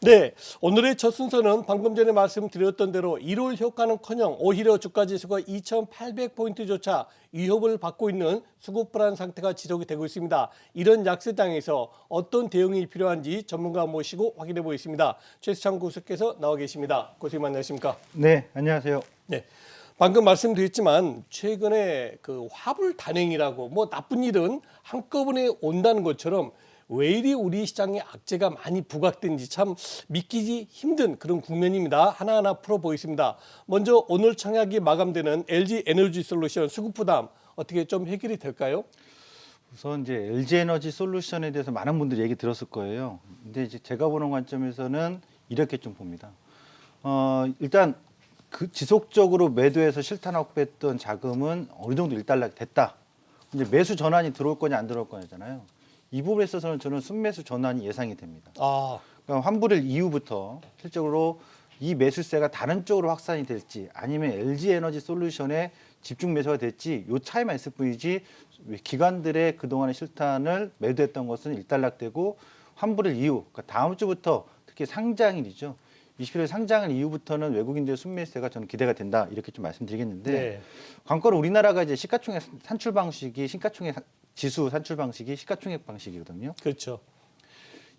네, 오늘의 첫 순서는 방금 전에 말씀드렸던 대로 1월 효과는커녕 오히려 주가지수가 2,800포인트조차 위협을 받고 있는 수급 불안 상태가 지속이 되고 있습니다. 이런 약세장에서 어떤 대응이 필요한지 전문가 모시고 확인해 보겠습니다. 최수창 교수께서 나와 계십니다. 교수님 안녕하십니까? 네, 안녕하세요. 네, 방금 말씀드렸지만 최근에 그 화불 단행이라고 뭐 나쁜 일은 한꺼번에 온다는 것처럼 왜 이리 우리 시장에 악재가 많이 부각된지 참 믿기지 힘든 그런 국면입니다. 하나하나 풀어보겠습니다. 먼저 오늘 청약이 마감되는 LG 에너지 솔루션 수급 부담 어떻게 좀 해결이 될까요? 우선 이제 LG 에너지 솔루션에 대해서 많은 분들이 얘기 들었을 거예요. 근데 이제 제가 보는 관점에서는 이렇게 좀 봅니다. 일단 그 지속적으로 매도해서 실탄 확보했던 자금은 어느 정도 일단락 됐다. 이제 매수 전환이 들어올 거냐 안 들어올 거냐잖아요. 이 부분에 있어서는 저는 순매수 전환이 예상이 됩니다. 그러니까 환불일 이후부터 실적으로 이 매수세가 다른 쪽으로 확산이 될지 아니면 LG 에너지 솔루션에 집중 매수가 될지 이 차이만 있을 뿐이지 기관들의 그동안의 실탄을 매도했던 것은 일단락되고 환불일 이후 그러니까 다음 주부터 특히 상장일이죠. 20일에 상장일 이후부터는 외국인들의 순매수세가 저는 기대가 된다 이렇게 좀 말씀드리겠는데 네. 관건은 우리나라가 이제 시가총액 산출 방식이 지수 산출 방식이 시가총액 방식이거든요. 그렇죠.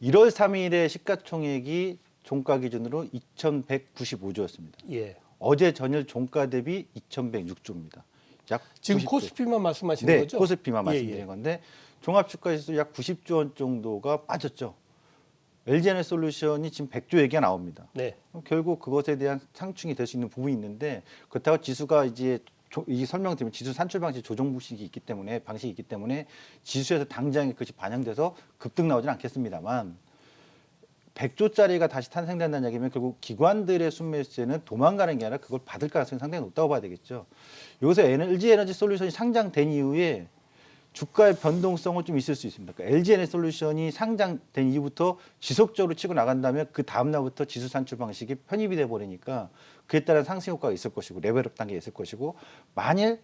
1월 3일에 시가총액이 종가 기준으로 2,195조였습니다. 예. 어제 전일 종가 대비 2,106조입니다. 약 지금 90조. 코스피만 말씀하시는 네, 거죠? 코스피만 말씀드린 건데 종합주가지수 약 90조 원 정도가 빠졌죠. LG에너지 솔루션이 지금 100조 얘기가 나옵니다. 네. 결국 그것에 대한 상충이 될 수 있는 부분이 있는데 그렇다고 지수가 이제 이 설명드리면 지수 산출 방식 조정 방식이 있기 때문에 지수에서 당장에 그것이 반영돼서 급등 나오지는 않겠습니다만 100조짜리가 다시 탄생된다는 얘기면 결국 기관들의 순매수세는 도망가는 게 아니라 그걸 받을 가능성이 상당히 높다고 봐야 되겠죠. 여기서 LG 에너지 솔루션이 상장된 이후에 주가의 변동성은 좀 있을 수 있습니다. 그러니까 LG 에너지 솔루션이 상장된 이후부터 지속적으로 치고 나간다면 그 다음 날부터 지수 산출 방식이 편입이 돼 버리니까 그에 따른 상승 효과가 있을 것이고 레벨업 단계가 있을 것이고 만일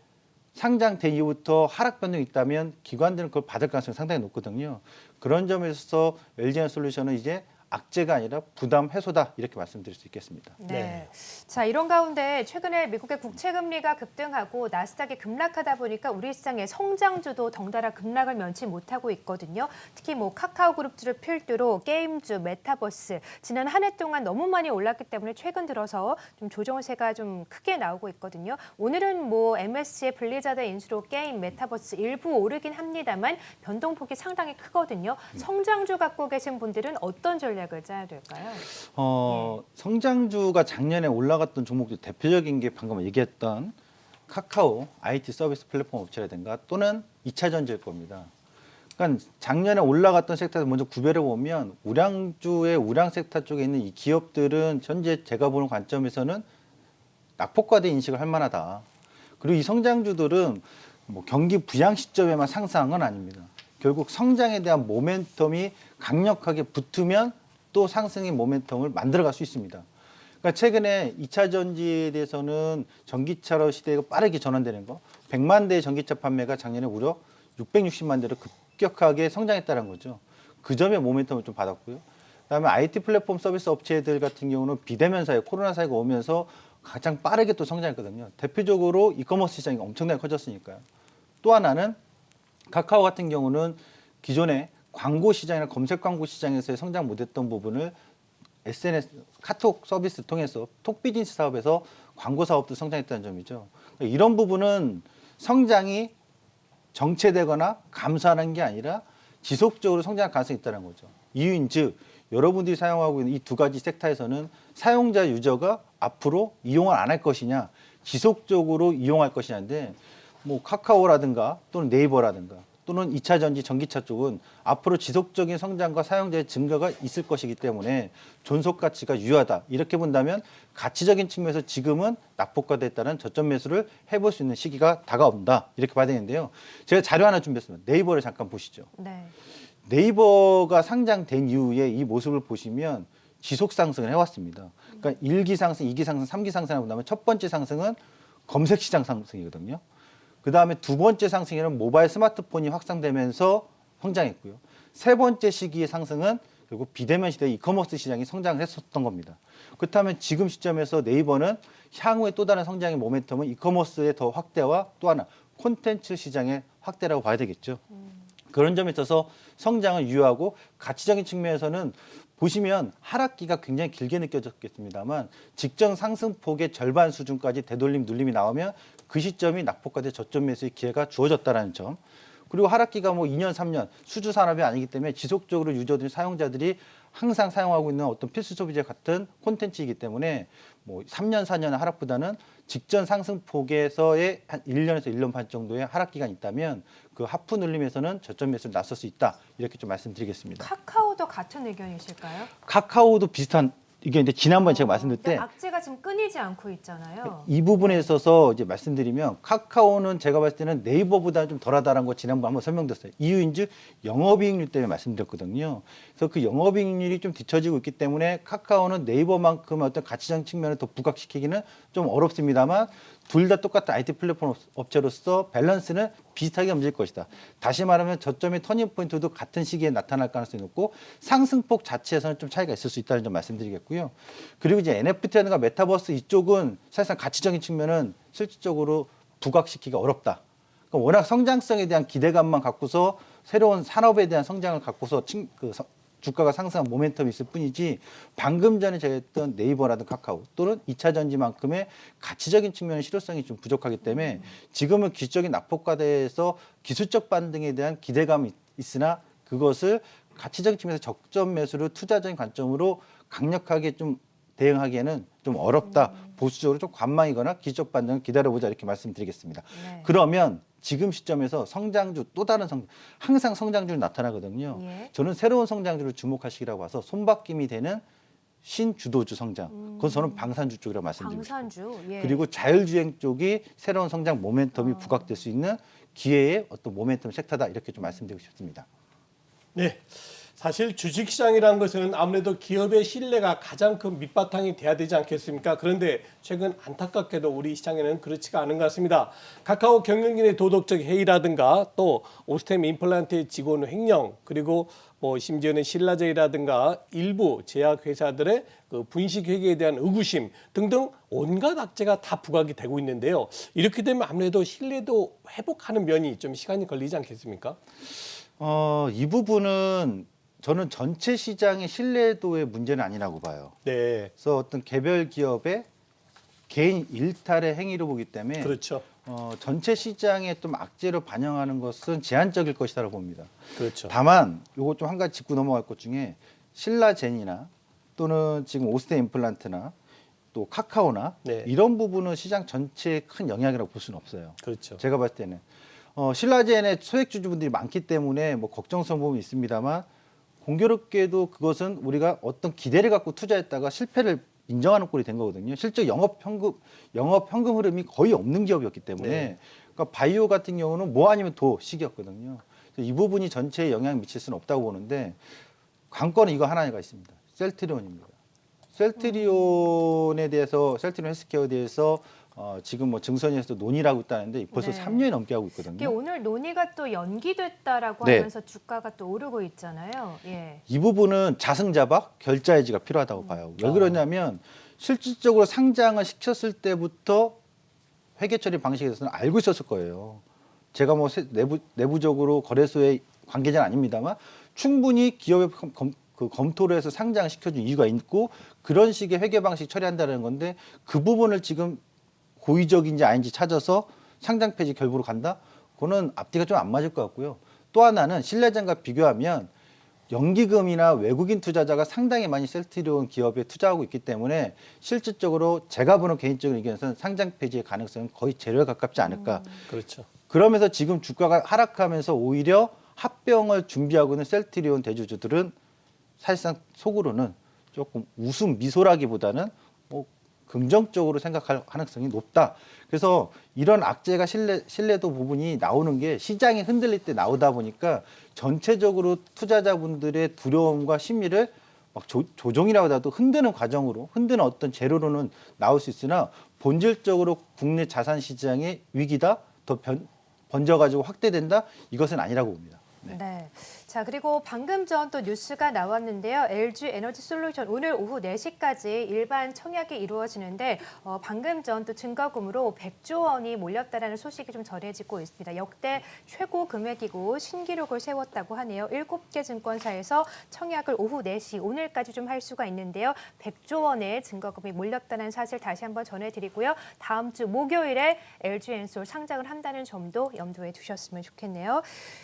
상장된 이후부터 하락 변동이 있다면 기관들은 그걸 받을 가능성이 상당히 높거든요. 그런 점에서 LG 에너지 솔루션은 이제 악재가 아니라 부담 해소다 이렇게 말씀드릴 수 있겠습니다. 네. 자, 이런 가운데 최근에 미국의 국채 금리가 급등하고 나스닥이 급락하다 보니까 우리 시장의 성장주도 덩달아 급락을 면치 못하고 있거든요. 특히 뭐 카카오 그룹주를 필두로 게임주, 메타버스 지난 한 해 동안 너무 많이 올랐기 때문에 최근 들어서 좀 조정세가 좀 크게 나오고 있거든요. 오늘은 뭐 MSC의 블리자드 인수로 게임, 메타버스 일부 오르긴 합니다만 변동폭이 상당히 크거든요. 성장주 갖고 계신 분들은 어떤 전략을 짜야 될까요? 성장주가 작년에 올라갔던 종목들 대표적인 게 방금 얘기했던 카카오 IT 서비스 플랫폼 업체라든가 또는 2차 전지일 겁니다. 그러니까 작년에 올라갔던 섹터에서 먼저 구별해 보면 우량주의 우량 섹터 쪽에 있는 이 기업들은 현재 제가 보는 관점에서는 낙폭과대 인식을 할 만하다. 그리고 이 성장주들은 뭐 경기 부양 시점에만 상승한 건 아닙니다. 결국 성장에 대한 모멘텀이 강력하게 붙으면 또 상승의 모멘텀을 만들어갈 수 있습니다. 그러니까 최근에 2차 전지에 대해서는 전기차 시대가 빠르게 전환되는 거, 100만 대의 전기차 판매가 작년에 무려 660만 대로 급격하게 성장했다는 거죠. 그 점에 모멘텀을 좀 받았고요. 그다음에 IT 플랫폼 서비스 업체들 같은 경우는 비대면 사회, 코로나 사회가 오면서 가장 빠르게 또 성장했거든요. 대표적으로 이커머스 시장이 엄청나게 커졌으니까요. 또 하나는 카카오 같은 경우는 기존에 광고 시장이나 검색 광고 시장에서의 성장 못했던 부분을 SNS, 카톡 서비스 통해서 톡 비즈니스 사업에서 광고 사업도 성장했다는 점이죠. 그러니까 이런 부분은 성장이 정체되거나 감소하는 게 아니라 지속적으로 성장할 가능성이 있다는 거죠. 이유인즉 여러분들이 사용하고 있는 이 두 가지 섹터에서는 사용자 유저가 앞으로 이용을 안 할 것이냐, 지속적으로 이용할 것이냐인데 뭐 카카오라든가 또는 네이버라든가 또는 2차 전지 전기차 쪽은 앞으로 지속적인 성장과 사용자의 증가가 있을 것이기 때문에 존속 가치가 유효하다. 이렇게 본다면 가치적인 측면에서 지금은 낙폭과대에 저점 매수를 해볼 수 있는 시기가 다가온다. 이렇게 봐야 되는데요. 제가 자료 하나 준비했습니다. 네이버를 잠깐 보시죠. 네. 네이버가 상장된 이후에 이 모습을 보시면 지속 상승을 해왔습니다. 그러니까 1기 상승, 2기 상승, 3기 상승을 본다면 첫 번째 상승은 검색 시장 상승이거든요. 그 다음에 두 번째 상승에는 모바일 스마트폰이 확산되면서 성장했고요. 세 번째 시기의 상승은 그리고 비대면 시대에 이커머스 시장이 성장을 했었던 겁니다. 그렇다면 지금 시점에서 네이버는 향후에 또 다른 성장의 모멘텀은 이커머스의 더 확대와 또 하나 콘텐츠 시장의 확대라고 봐야 되겠죠. 그런 점에 있어서 성장을 유효하고 가치적인 측면에서는 보시면 하락기가 굉장히 길게 느껴졌겠습니다만 직전 상승폭의 절반 수준까지 되돌림 눌림이 나오면 그 시점이 낙폭과대 저점 매수의 기회가 주어졌다는 점. 그리고 하락기가 뭐 2년, 3년 수주 산업이 아니기 때문에 지속적으로 유저들 사용자들이 항상 사용하고 있는 어떤 필수 소비재 같은 콘텐츠이기 때문에 뭐 3년, 4년의 하락보다는 직전 상승폭에서의 한 1년에서 1년 반 정도의 하락 기간이 있다면 그 하프 눌림에서는 저점 매수를 나설 수 있다. 이렇게 좀 말씀드리겠습니다. 카카오도 같은 의견이실까요? 카카오도 비슷한 이게 이제 지난번에 제가 말씀드릴 때 악재가 지금 끊이지 않고 있잖아요. 이 부분에 있어서 이제 말씀드리면 카카오는 제가 봤을 때는 네이버보다 좀 덜하다는 거 지난번 한번 설명드렸어요. 이유인즉 영업이익률 때문에 말씀드렸거든요. 그래서 그 영업이익률이 좀 뒤처지고 있기 때문에 카카오는 네이버만큼의 어떤 가치적 측면을 더 부각시키기는 좀 어렵습니다만 둘 다 똑같은 IT 플랫폼 업체로서 밸런스는 비슷하게 움직일 것이다. 다시 말하면 저점의 터닝 포인트도 같은 시기에 나타날 가능성이 높고 상승폭 자체에서는 좀 차이가 있을 수 있다는 점 말씀드리겠고요. 그리고 이제 NFT라든가 메타버스 이쪽은 사실상 가치적인 측면은 실질적으로 부각시키기가 어렵다. 그러니까 워낙 성장성에 대한 기대감만 갖고서 새로운 산업에 대한 성장을 갖고서 주가가 상승한 모멘텀이 있을 뿐이지 방금 전에 제가 했던 네이버라든 카카오 또는 2차 전지만큼의 가치적인 측면의 실효성이 좀 부족하기 때문에 지금은 기술적인 낙폭과대에서 기술적 반등에 대한 기대감이 있으나 그것을 가치적인 측면에서 적정 매수를 투자적인 관점으로 강력하게 좀 대응하기에는 좀 어렵다. 보수적으로 좀 관망이거나 기술적 반등을 기다려보자 이렇게 말씀드리겠습니다. 네. 그러면 지금 시점에서 성장주 또 다른 항상 성장주는 나타나거든요. 예. 저는 새로운 성장주를 주목하시기라고 봐서 손바뀜이 되는 신주도주 성장. 그건 저는 방산주 쪽이라고 말씀드립니다. 방산주. 예. 그리고 자율주행 쪽이 새로운 성장 모멘텀이 부각될 수 있는 기회의 어떤 모멘텀 섹터다 이렇게 좀 말씀드리고 싶습니다. 네. 사실 주식시장이라는 것은 아무래도 기업의 신뢰가 가장 큰 밑바탕이 돼야 되지 않겠습니까? 그런데 최근 안타깝게도 우리 시장에는 그렇지가 않은 것 같습니다. 카카오 경영진의 도덕적 해이라든가 또 오스템 임플란트의 직원 횡령 그리고 뭐 심지어는 신라제이라든가 일부 제약회사들의 그 분식회계에 대한 의구심 등등 온갖 악재가 다 부각이 되고 있는데요. 이렇게 되면 아무래도 신뢰도 회복하는 면이 좀 시간이 걸리지 않겠습니까? 이 부분은 저는 전체 시장의 신뢰도의 문제는 아니라고 봐요. 네, 그래서 어떤 개별 기업의 개인 일탈의 행위로 보기 때문에 그렇죠. 전체 시장의 좀 악재로 반영하는 것은 제한적일 것이라고 봅니다. 그렇죠. 다만 요거 좀 한 가지 짚고 넘어갈 것 중에 신라젠이나 또는 지금 오스템 임플란트나 또 카카오나 네. 이런 부분은 시장 전체에 큰 영향이라고 볼 수는 없어요. 그렇죠. 제가 봤을 때는 신라젠의 소액주주분들이 많기 때문에 뭐 걱정스러운 부분이 있습니다만 공교롭게도 그것은 우리가 어떤 기대를 갖고 투자했다가 실패를 인정하는 꼴이 된 거거든요. 실제 영업 현금 흐름이 거의 없는 기업이었기 때문에 네. 그러니까 바이오 같은 경우는 뭐 아니면 도 시기였거든요. 이 부분이 전체에 영향을 미칠 수는 없다고 보는데 관건은 이거 하나가 있습니다. 셀트리온입니다. 셀트리온 헬스케어에 대해서 지금 뭐 증선에서도 논의를 하고 있다는데 벌써 네. 3년이 넘게 하고 이게 있거든요. 오늘 논의가 또 연기됐다라고 네. 하면서 주가가 또 오르고 있잖아요. 예. 이 부분은 자승자박 결자해지가 필요하다고 봐요. 왜 그러냐면 실질적으로 상장을 시켰을 때부터 회계 처리 방식에 대해서는 알고 있었을 거예요. 제가 뭐 내부적으로 거래소의 관계자는 아닙니다만 충분히 기업의 검토를 해서 상장을 시켜준 이유가 있고 그런 식의 회계 방식 처리한다는 건데 그 부분을 지금 고의적인지 아닌지 찾아서 상장 폐지 결부로 간다? 그거는 앞뒤가 좀 안 맞을 것 같고요. 또 하나는 신라젠과 비교하면 연기금이나 외국인 투자자가 상당히 많이 셀트리온 기업에 투자하고 있기 때문에 실질적으로 제가 보는 개인적인 의견에서는 상장 폐지의 가능성은 거의 제로에 가깝지 않을까. 그렇죠. 그러면서 지금 주가가 하락하면서 오히려 합병을 준비하고 있는 셀트리온 대주주들은 사실상 속으로는 조금 웃음 미소라기보다는 뭐 긍정적으로 생각할 가능성이 높다. 그래서 이런 악재가 신뢰도 부분이 나오는 게 시장이 흔들릴 때 나오다 보니까 전체적으로 투자자분들의 두려움과 심리를 막 조종이라고 해도 흔드는 과정으로 흔드는 어떤 재료로는 나올 수 있으나 본질적으로 국내 자산 시장의 위기다 더 번져가지고 확대된다 이것은 아니라고 봅니다. 네. 자, 자, 그리고 방금 전 또 뉴스가 나왔는데요. LG 에너지 솔루션 오늘 오후 4시까지 일반 청약이 이루어지는데 방금 전 또 증거금으로 100조 원이 몰렸다라는 소식이 좀 전해지고 있습니다. 역대 최고 금액이고 신기록을 세웠다고 하네요. 7개 증권사에서 청약을 오후 4시 오늘까지 좀 할 수가 있는데요. 100조 원의 증거금이 몰렸다는 사실 다시 한번 전해드리고요. 다음 주 목요일에 LG엔솔 상장을 한다는 점도 염두에 두셨으면 좋겠네요.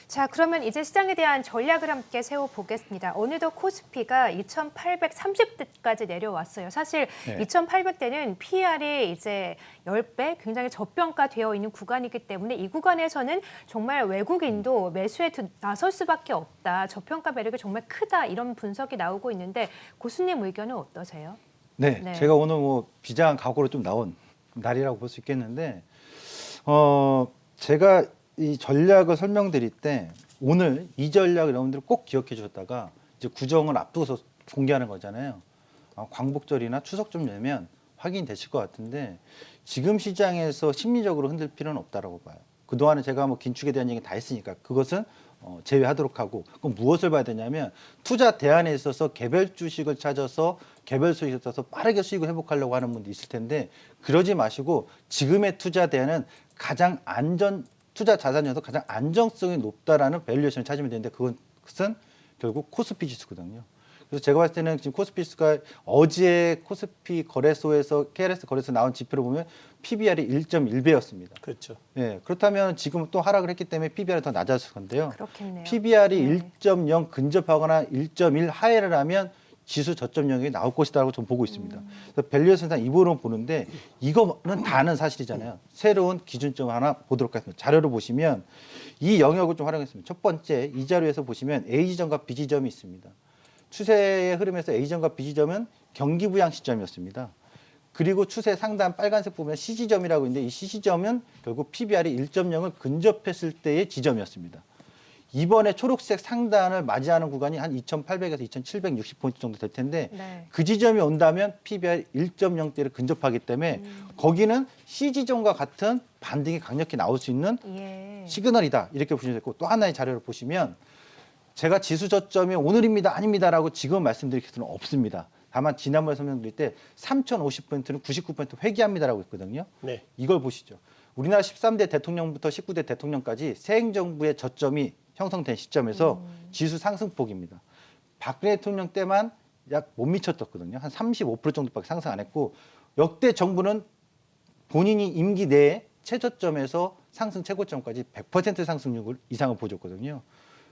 자, 그러면 이제 시장에 대한 전략을 함께 세워보겠습니다. 어느덧 코스피가 2,830대까지 내려왔어요. 사실 네. 2,800대는 PER이 이제 10배 굉장히 저평가되어 있는 구간이기 때문에 이 구간에서는 정말 외국인도 매수에 나설 수밖에 없다. 저평가 매력이 정말 크다. 이런 분석이 나오고 있는데 고수님 의견은 어떠세요? 네, 네. 제가 오늘 뭐 비장한 각오로 좀 나온 날이라고 볼 수 있겠는데, 제가 이 전략을 설명드릴 때 오늘 이 전략을 여러분들 꼭 기억해 주셨다가 이제 구정을 앞두고서 공개하는 거잖아요. 광복절이나 추석쯤 되면 확인되실 것 같은데 지금 시장에서 심리적으로 흔들 필요는 없다라고 봐요. 그동안에 제가 뭐 긴축에 대한 얘기 다 했으니까 그것은 제외하도록 하고, 그럼 무엇을 봐야 되냐면 투자 대안에 있어서 개별 주식을 찾아서 개별 수익을 따서 빠르게 수익을 회복하려고 하는 분도 있을 텐데 그러지 마시고 지금의 투자 대안은 가장 투자 자산 중에서 가장 안정성이 높다라는 밸류에이션을 찾으면 되는데 그것은 결국 코스피 지수거든요. 그래서 제가 봤을 때는 지금 코스피 지수가 어제 코스피 거래소에서 KRS 거래소 나온 지표를 보면 PBR이 1.1배였습니다. 그렇죠. 예, 그렇다면 지금 또 하락을 했기 때문에 PBR이 더 낮았을 건데요. 그렇겠네요. PBR이 네. 1.0 근접하거나 1.1 하회를 하면 지수 저점 영역이 나올 것이다라고 좀 보고 있습니다. 그래서 밸류에이션상 이 부분을 보는데 이거는 다는 사실이잖아요. 새로운 기준점을 하나 보도록 하겠습니다. 자료를 보시면 이 영역을 좀 활용했습니다. 첫 번째 이 자료에서 보시면 A 지점과 B 지점이 있습니다. 추세의 흐름에서 A 지점과 B 지점은 경기 부양 시점이었습니다. 그리고 추세 상단 빨간색 보면 C 지점이라고 있는데 이 C 지점은 결국 PBR이 1.0을 근접했을 때의 지점이었습니다. 이번에 초록색 상단을 맞이하는 구간이 한 2,800에서 2,760포인트 정도 될 텐데 네. 그 지점이 온다면 PBR 1.0대를 근접하기 때문에 거기는 C 지점과 같은 반등이 강력히 나올 수 있는 예. 시그널이다. 이렇게 보시면 되고 또 하나의 자료를 보시면 제가 지수 저점이 오늘입니다, 아닙니다라고 지금 말씀드릴 수는 없습니다. 다만 지난번에 설명드릴 때 3,050포인트는 99% 회귀합니다라고 했거든요. 네. 이걸 보시죠. 우리나라 13대 대통령부터 19대 대통령까지 새 행정부의 저점이 형성된 시점에서 지수 상승폭입니다. 박근혜 대통령 때만 약 못 미쳤었거든요. 한 35% 정도밖에 상승 안 했고 역대 정부는 본인이 임기 내에 최저점에서 상승 최고점까지 100% 상승률 이상을 보여줬거든요.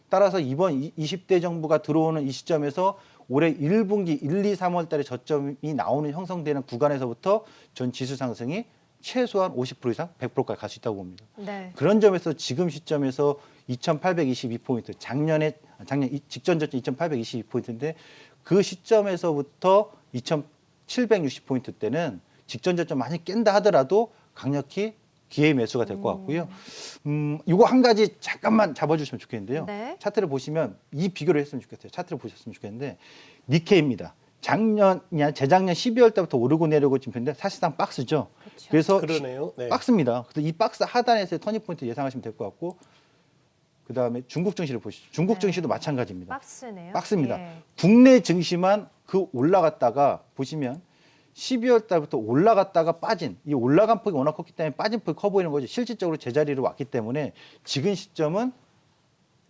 따라서 이번 20대 정부가 들어오는 이 시점에서 올해 1분기 1, 2, 3월 달에 저점이 나오는 형성되는 구간에서부터 전 지수 상승이 최소한 50% 이상 100%까지 갈 수 있다고 봅니다. 네. 그런 점에서 지금 시점에서 2,822포인트, 작년 직전 저점 2,822포인트인데 그 시점에서부터 2,760포인트 때는 직전 저점 많이 깬다 하더라도 강력히 기회 매수가 될 것 같고요. 이거 한 가지 잠깐만 잡아주시면 좋겠는데요. 네. 차트를 보시면 이 비교를 했으면 좋겠어요. 차트를 보셨으면 좋겠는데 니케이입니다. 재작년 12월 달부터 오르고 내려오고 지금 사실상 박스죠. 그렇죠. 그래서 그러네요. 네. 박스입니다. 그래서 이 박스 하단에서의 터닝포인트 예상하시면 될 것 같고 그다음에 중국 증시를 보시죠. 중국 네. 증시도 마찬가지입니다. 박스네요. 박스입니다. 예. 국내 증시만 그 올라갔다가 보시면 12월 달부터 올라갔다가 빠진 이 올라간 폭이 워낙 컸기 때문에 빠진 폭이 커 보이는 거죠. 실질적으로 제자리로 왔기 때문에 지금 시점은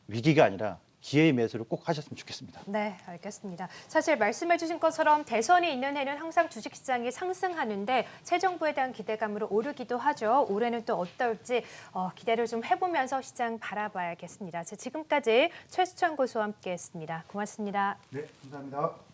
위기가 아니라 기회의 매수를 꼭 하셨으면 좋겠습니다. 네, 알겠습니다. 사실 말씀해 주신 것처럼 대선이 있는 해는 항상 주식시장이 상승하는데 새 정부에 대한 기대감으로 오르기도 하죠. 올해는 또 어떨지 기대를 좀 해보면서 시장 바라봐야겠습니다. 지금까지 최수찬 고수와 함께했습니다. 고맙습니다. 네, 감사합니다.